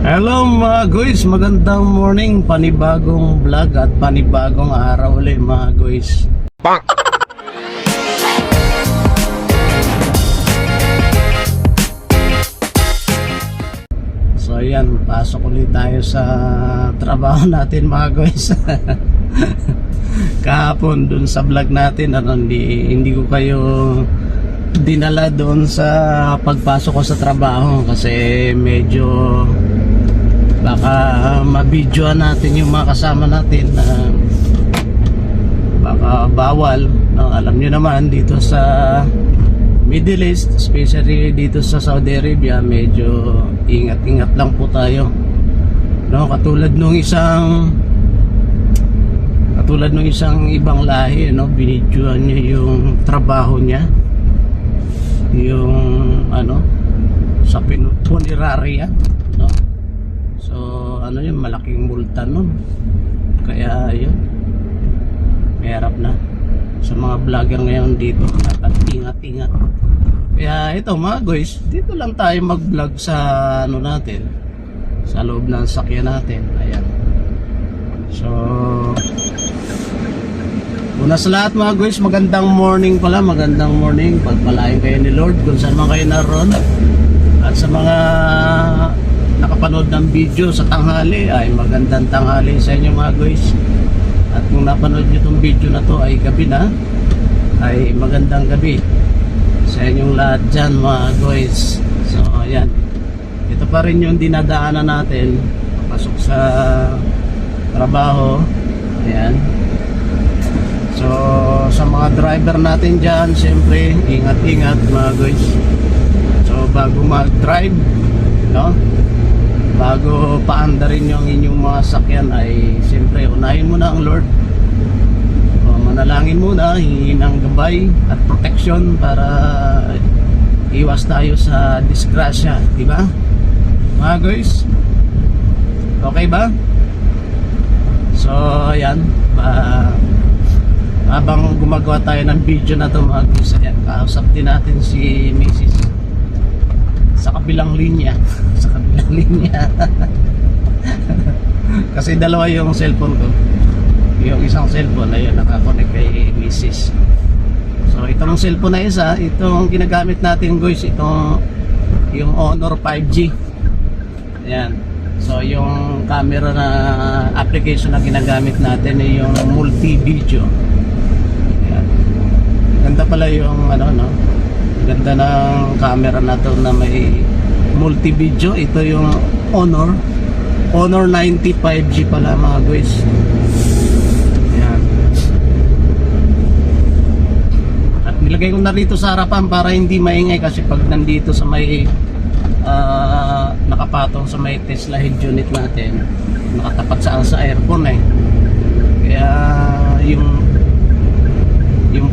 Hello mga guys, magandang morning, panibagong vlog at panibagong araw ulit mga guys. So ayan, pasok ulit tayo sa trabaho natin mga guys. Kahapon dun sa vlog natin, hindi ko kayo dinala doon sa pagpasok ko sa trabaho kasi medyo baka mabidyoan natin yung mga kasama natin na baka bawal, no? Alam nyo naman dito sa Middle East, especially dito sa Saudi Arabia, medyo ingat-ingat lang po tayo, no? Katulad nung isang ibang lahi, no? Binidyoan niya yung trabaho niya, yung sa funeraria, no? So yun, malaking multa nun. Kaya yun, mahirap na sa mga vlogger ngayon dito at ingat-ingat. Kaya ito mga guys, dito lang tayo mag vlog sa natin, sa loob ng sakyan natin. Ayan. So una sa lahat mga guys, magandang morning pala, magandang morning. Pagpalain kayo ni Lord kung saan man kayo naroon. At sa mga nakapanood ng video sa tanghali, ay magandang tanghali sa inyo mga guys. At kung napanood nyo itong video na to ay gabi na, ay magandang gabi sa inyong lahat dyan mga guys. So ayan, ito pa rin yung dinadaanan natin pasok sa trabaho. Ayan. So sa mga driver natin dyan, siyempre ingat-ingat mga guys. So bago mag-drive, no, bago paandarin yung inyong mga sakyan, ay siyempre unahin muna ang Lord. So, manalangin muna, hingin ng gabay at protection para iwas tayo sa disgrasya, di ba mga guys? Okay ba? So ayan, habang gumagawa tayo ng video na ito mga guys, ayan, kausap din natin si Mrs. sa kabilang linya. Sa kabilang linya. Kasi dalawa yung cellphone ko. Yung isang cellphone ayun, nakakonect kay Mrs. So itong cellphone na isa, itong ginagamit natin guys, itong yung Honor 5G. Ayan. So yung camera na application na ginagamit natin ay yung multi-video. Ayan. Ganda pala yung ganda ng camera na to na may multi-video. Ito yung Honor 90 5G pala mga guys. Ayan. At nilagay ko na rito sa harapan para hindi maingay, kasi pag nandito sa may nakapatong sa may Tesla head unit natin, nakatapat sa aircon kaya yung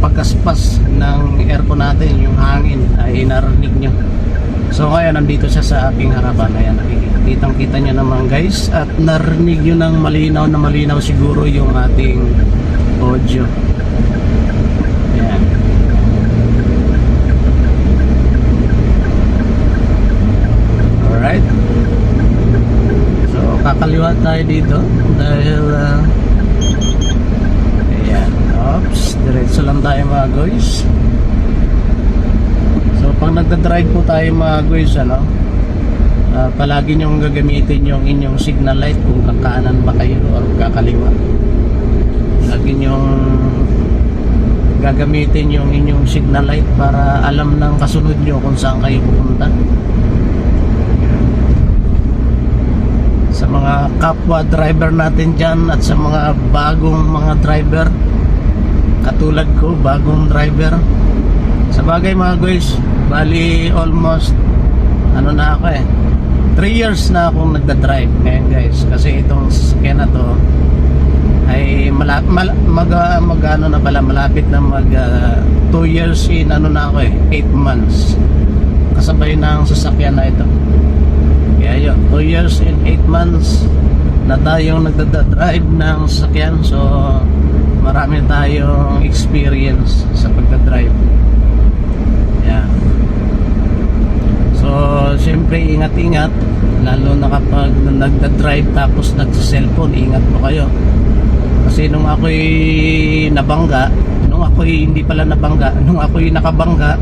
pagkaspas ng aircon natin, yung hangin ay narinig nyo. So ngayon nandito siya sa aking harapan. Ayan, kitang-kita nyo naman guys, at narinig nyo ng malinaw na malinaw siguro yung ating audio. Ayan. Alright, so kakaliwa tayo dito dahil ayan, oops, diretso lang tayo mga guys. So pag nagdadrive po tayo mga guys, palagi nyong gagamitin yung inyong signal light kung kakanan ba kayo o kakaliwa. Lagi nyong gagamitin yung inyong signal light para alam ng kasunod nyo kung saan kayo pupunta. Sa mga kapwa driver natin dyan at sa mga bagong mga driver katulad ko, bagong driver, sa bagay mga guys, bali almost na ako 3 years na akong nagda-drive ngayon guys, kasi itong sasakyan na to ay malapit na mag 2 years in 8 months kasabay ng sasakyan na ito. Kaya yun, 2 years and 8 months na tayong nagda-drive ng sasakyan. So marami tayong experience sa pagda-drive. Yeah. So siyempre ingat-ingat Lalo na kapag nagda-drive tapos nagsa-cellphone, ingat po kayo. Kasi nung ako'y nabangga, nung ako'y hindi pala nabangga, nung ako'y nakabangga,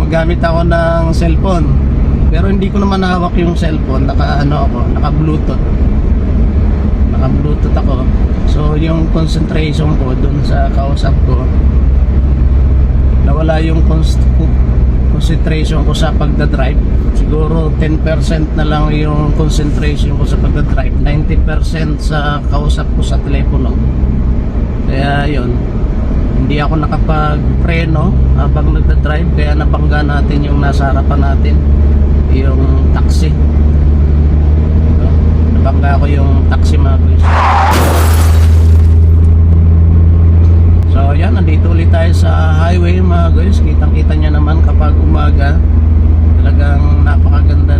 magamit ako ng cellphone. Pero hindi ko naman hawak yung cellphone, naka-bluetooth. Naka-bluetooth ako. So yung concentration ko dun sa kausap ko, nawala yung concentration ko sa pagdadrive. Siguro 10% na lang yung concentration ko sa pagdadrive, 90% sa kausap ko sa telepono. Kaya yun, hindi ako nakapag-preno habang nagdadrive, kaya nabangga natin yung nasa harapan natin, yung taxi. Nabangga ko yung taxi, mga guys. So yan, nandito ulit tayo sa highway, mga guys. Kitang kita nyo naman kapag umaga, talagang napakaganda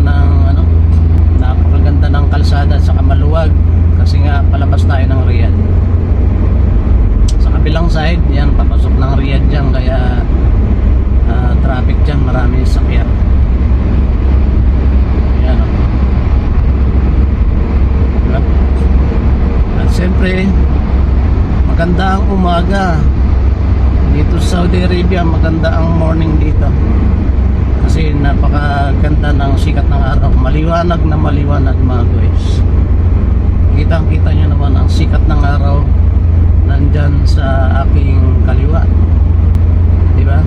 ng kalsada at saka maluwag, kasi nga palabas tayo ng Riyadh. Sa kabilang side, yan, papasok ng Riyadh dyan, kaya traffic dyan, marami sakyan. Yan, diba? At siyempre, maganda ang umaga dito sa Saudi Arabia, maganda ang morning dito kasi napakaganda ng sikat ng araw, maliwanag na maliwanag, mga guys. Kitang kita nyo naman ang sikat ng araw nandyan sa aking kaliwa, diba?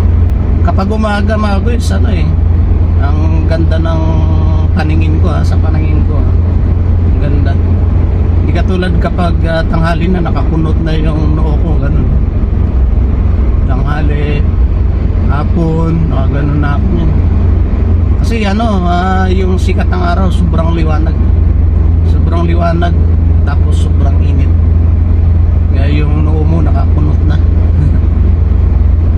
Kapag umaga, mga guys, ang ganda ng paningin ko, sa paningin ko, ang ganda. Hindi katulad kapag tanghali na, nakakunot na yung noo ko, ganun. Tanghali, hapon, ganun na ako yun. Kasi yung sikat ng araw, sobrang liwanag. Sobrang liwanag, tapos sobrang init. Kaya yung noo mo nakakunot na.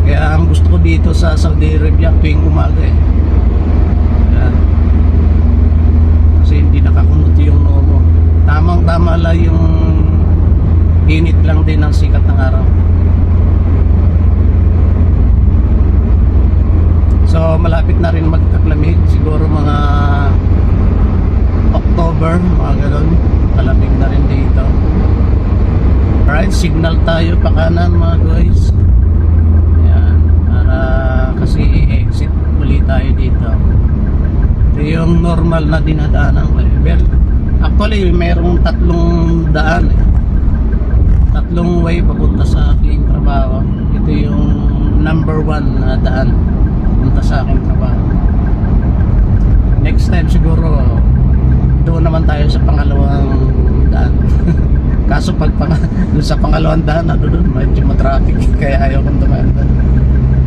Kaya ang gusto ko dito sa Saudi Arabia tuwing umaga Yan. Kasi hindi nakakunot yung noo mo. Tamang-tama lang yung init lang din ng sikat ng araw. So malapit na rin magtaklamig, siguro mga October, mga ganun, malamig na rin dito. Alright, signal tayo pa kanan, mga guys. Ayan, para kasi exit muli tayo dito. Ito yung normal na dinadaanan ko. Well, actually mayroong tatlong daan tatlong way papunta sa aking trabaho. Ito yung number 1 na daan punta sa aking trabaho. Next time siguro doon naman tayo sa pangalawang daan. Kaso pag doon sa pangalawang daan, doon medyo matraffic, kaya ayaw kong dumaan doon.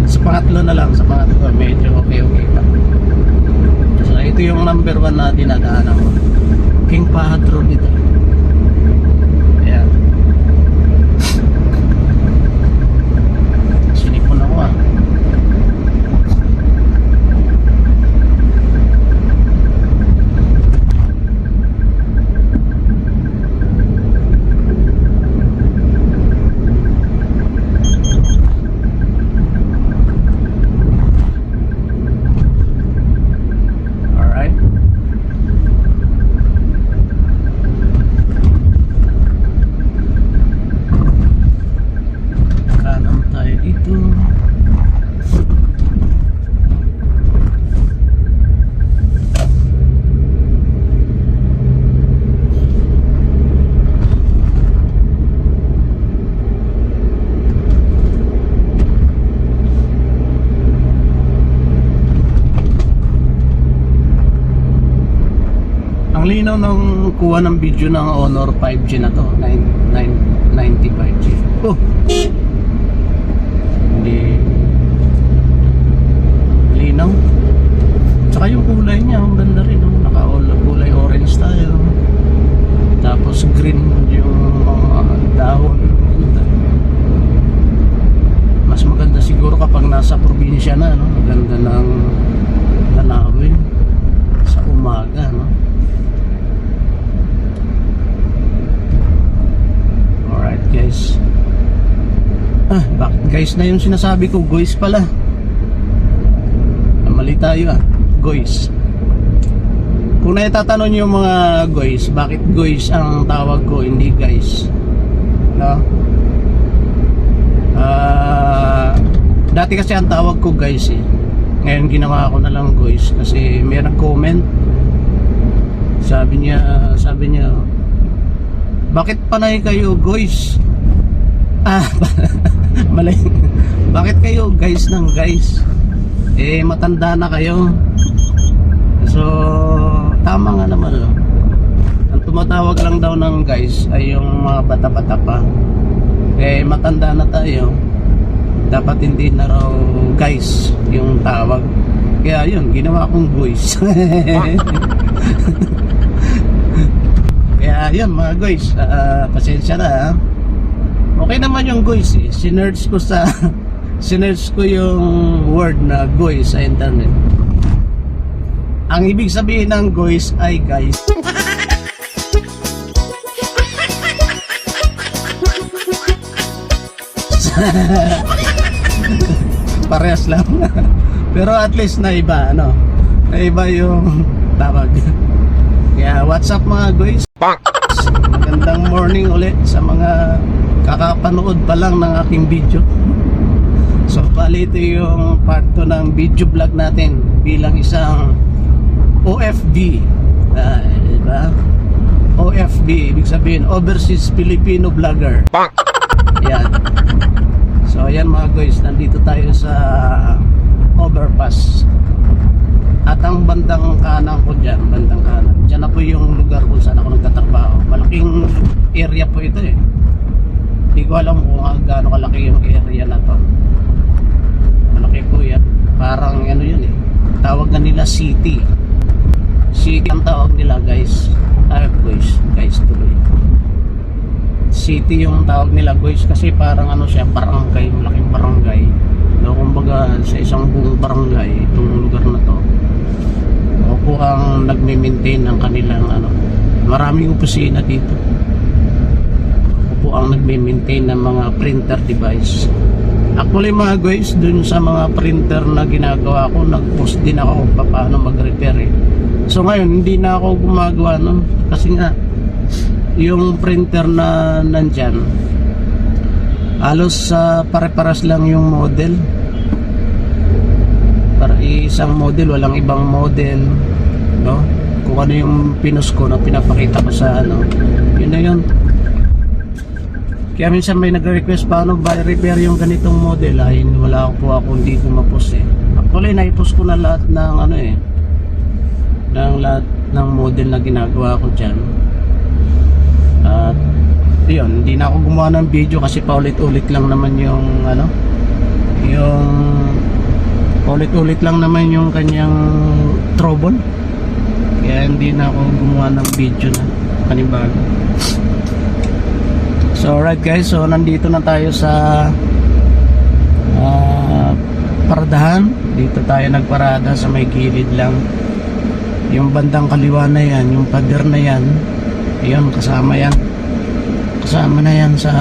Sa pangatlo na lang, sa pangatlo medyo okay pa. So ito yung number 1 na dinadaanan ko, King Fahd Road dito. Ayan, sinipon ako ang linaw ng kuha ng video ng Honor 5G na to, 95G. Oh, hindi linaw. Tsaka yung kulay niya, ang ganda rin, kulay orange tayo, tapos green yung dahon. Mas maganda siguro kapag nasa probinsya na, maganda ng tanawin sa umaga, guys. Bakit guys na yung sinasabi ko? Guys pala. Mali tayo Guys. Kung naitatanong niyo yung mga guys, bakit guys ang tawag ko, hindi guys, no? Dati kasi ang tawag ko guys eh. Ngayon ginawa ko na lang guys kasi may nag-comment. Sabi niya, bakit panay kayo guys? Malay. Bakit kayo guys ng guys? Eh matanda na kayo. So tama nga naman no? Ang tumatawag lang daw ng guys ay yung mga bata-bata pa. Eh matanda na tayo, dapat hindi na raw guys yung tawag. Kaya yun, ginawa kong guys. Kaya yun mga guys, pasensya na ha. Okay naman yung guys eh. Sinerge ko yung word na guys sa internet. Ang ibig sabihin ng guys ay guys. Parehas lang. Pero at least naiba, ano? Naiba yung tawag. Kaya what's up mga guys? Magandang morning ulit sa mga kakapanood pa lang ng aking video. So bali ito yung part 2 ng video vlog natin bilang isang OFV. Diba? OFV, ibig sabihin Overseas Filipino Vlogger. Yan. So ayan mga guys, nandito tayo sa overpass. At ang bandang kanan ko dyan, bandang kanan, dyan na po yung lugar kung saan ako nagtatrabaho. Malaking area po ito eh. Hindi ko alam kung gaano kalaki yung area na to. Malaki po yan. Parang ano yun eh, tawag na nila city. City ang tawag nila guys. Guys tuloy. City yung tawag nila guys kasi parang ano siya, barangay, malaking barangay. No, kumbaga sa isang buong barangay itong lugar na to. Ako po ang nagme-maintain ng kanilang ano. Maraming opisina dito. Ako po ang nagme-maintain ng mga printer device. Actually mga guys, dun sa mga printer na ginagawa ko, nag-post din ako kung paano mag-repair eh. So ngayon, hindi na ako gumagawa nun kasi nga yung printer na nandyan halos pare-paras lang yung model, para isang model, walang ibang model, no? Kung ano yung pinos ko na pinapakita ko sa ano, yun na yun. Kaya minsan may nagre-request paano ba i-repair yung ganitong model, ay wala po ako, hindi ko ma-post eh. Actually na-post ko na lahat ng ano eh, ng lahat ng model na ginagawa ko dyan. At yun, hindi na ako gumawa ng video kasi paulit-ulit lang naman yung ano, yung paulit-ulit lang naman yung kanyang trouble. Kaya hindi na ako gumawa ng video na panibago. So alright guys, so nandito na tayo sa paradahan. Dito tayo nagparada sa may gilid lang. Yung bandang kaliwa na yan, yung pader na yan, yun, kasama yan. Kasama na yan sa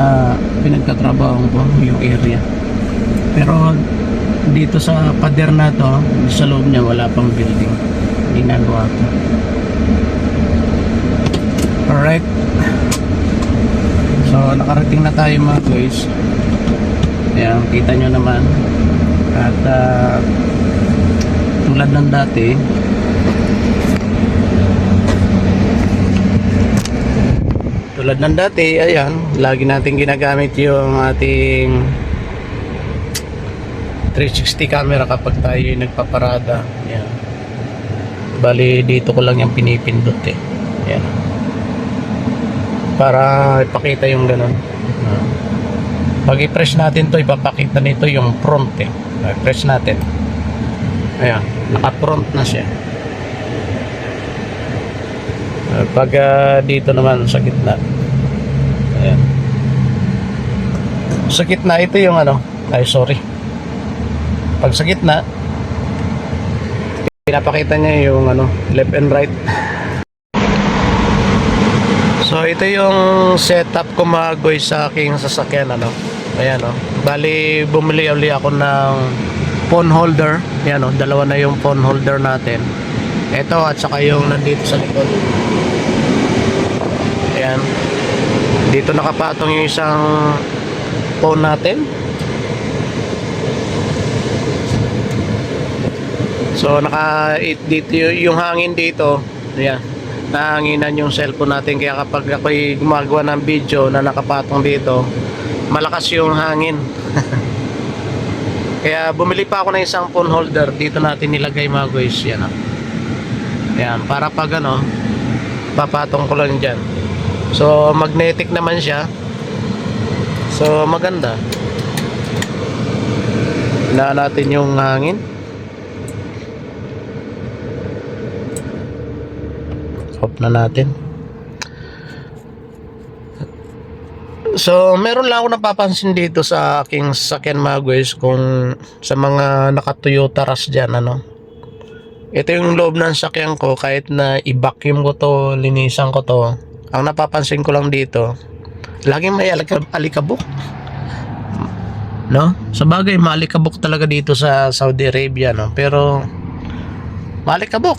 pinagtatrabaho ko, yung area. Pero dito sa pader na to, sa loob niya wala pang building. Ginagawa ko. Alright. So nakarating na tayo mga guys. Ayan, kita nyo naman. At tulad ng dati, ayan, lagi natin ginagamit yung ating 360 camera kapag tayo nagpaparada. Ayan. Bali dito ko lang yung pinipindot eh. Ayan. Para ipakita yung ganun. Pag i-press natin to, ipapakita nito yung front eh. I-press natin. Ayan, naka-front na siya. Pag dito naman sa gitna, ayan, sa gitna ito yung ano, ay sorry, pag sa gitna pinapakita niya yung ano, left and right. So ito yung setup ko mga guys sa aking sasakyan ano. Ayan o, bali bumili uli ako ng phone holder. Ayan o, dalawa na yung phone holder natin. Ito at saka yung nandito sa likod. Ayan. Dito nakapatong yung isang phone natin. So dito yung hangin dito. Ayan. Nahanginan yung cellphone natin, kaya kapag ako'y gumagawa ng video na nakapatong dito, malakas yung hangin. Kaya bumili pa ako ng isang phone holder. Dito natin nilagay mga guys. Yan, yan, para pag papatong ko lang dyan. So magnetic naman siya. So maganda. Hinaan natin yung hangin. Off na natin. So meron lang ako napapansin dito sa aking sasakyan mga guys, kung sa mga naka Toyota Rush dyan, ito yung loob ng sasakyan ko. Kahit na i-vacuum ko to, linisan ko to, ang napapansin ko lang dito, laging may alikabok, no? Sa bagay maalikabok talaga dito sa Saudi Arabia, no? Pero maalikabok,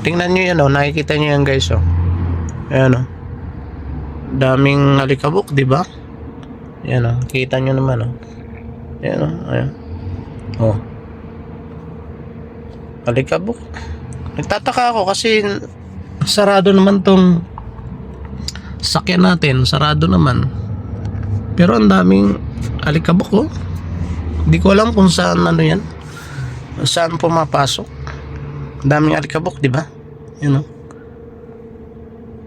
tingnan nyo yan, nakikita nyo yan guys, ayan, daming alikabok, di ba? Yan, kita nyo naman, ayan, ayan, alikabok. Nagtataka ako kasi sarado naman tong sakyan natin, sarado naman, pero ang daming alikabok, Hindi ko alam kung saan yan, saan pumapasok. Ang daming alikabok, di ba? Yan,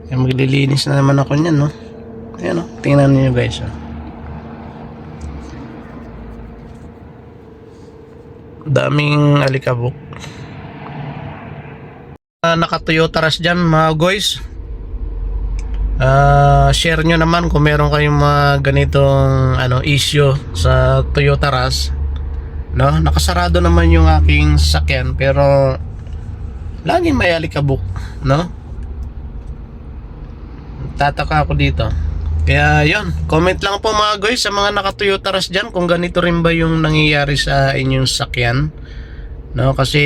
Yan, maglilinis na naman ako niyan, Ayan, tingnan niyo guys, daming alikabok. Naka Toyota Rush dyan mga guys, share nyo naman kung meron kayong mga ganitong issue sa Toyota Rush, nakasarado naman yung aking sasakyan pero laging may alikabok, tataka ako dito. Kaya yon, comment lang po mga guys sa mga naka Toyota Rush dyan kung ganito rin ba yung nangyayari sa inyong sasakyan, kasi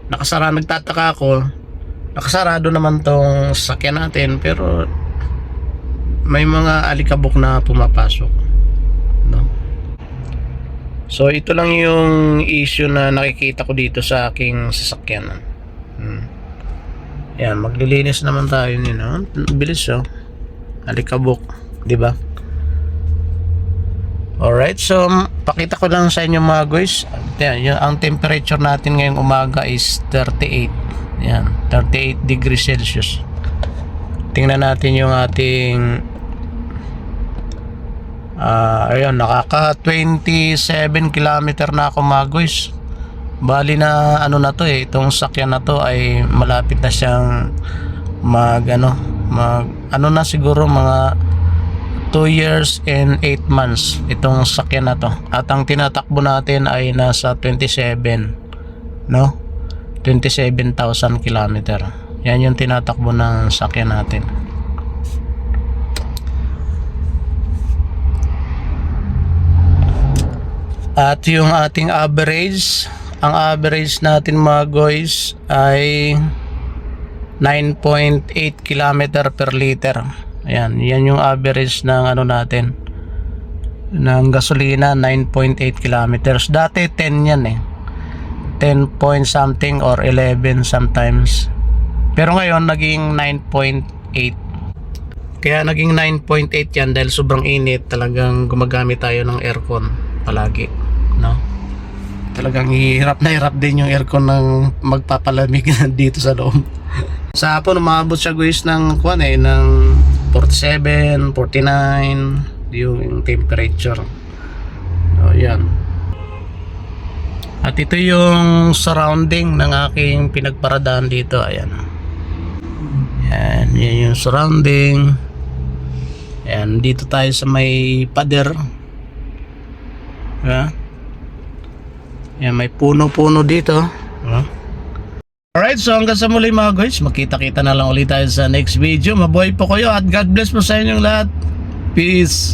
nagtataka ako, nakasarado naman tong sasakyan natin pero may mga alikabok na pumapasok, So ito lang yung issue na nakikita ko dito sa aking sasakyan. Yan, maglilinis naman tayo nito. Bilis, alikabok, di ba? Alright, so pakita ko lang sa inyo mga guys. Yan, ang temperature natin ngayong umaga is 38. Yan, 38 degrees Celsius. Tingnan natin yung ating ayun, nakaka 27 kilometer na ako mga guys. Bali na na to itong sakyan na to ay malapit na siyang na siguro mga 2 years and 8 months itong sakyan na to. At ang tinatakbo natin ay nasa 27,000 kilometer. Yan yung tinatakbo ng sakyan natin. At yung ating average, ang average natin mga guys ay 9.8 km per liter. Ayan, yan yung average ng natin, ng gasolina, 9.8 kilometers. Dati 10 yan 10 point something or 11 sometimes. Pero ngayon naging 9.8. Kaya naging 9.8 yan dahil sobrang init. Talagang gumagamit tayo ng aircon palagi, Talagang hirap na hirap din yung aircon ng magpapalamig dito sa loob. Sa hapon umabot siya guys ng ng 47, 49 yung temperature. Yan. At ito yung surrounding ng aking pinagparadaan dito. Ayan. Yan yung surrounding. Ayan, dito tayo sa may pader. Yan, may puno-puno dito. Alright, so hanggang sa muli mga guys, magkita-kita na lang ulit tayo sa next video. Mabuhay po kayo at God bless po sa inyong lahat. Peace.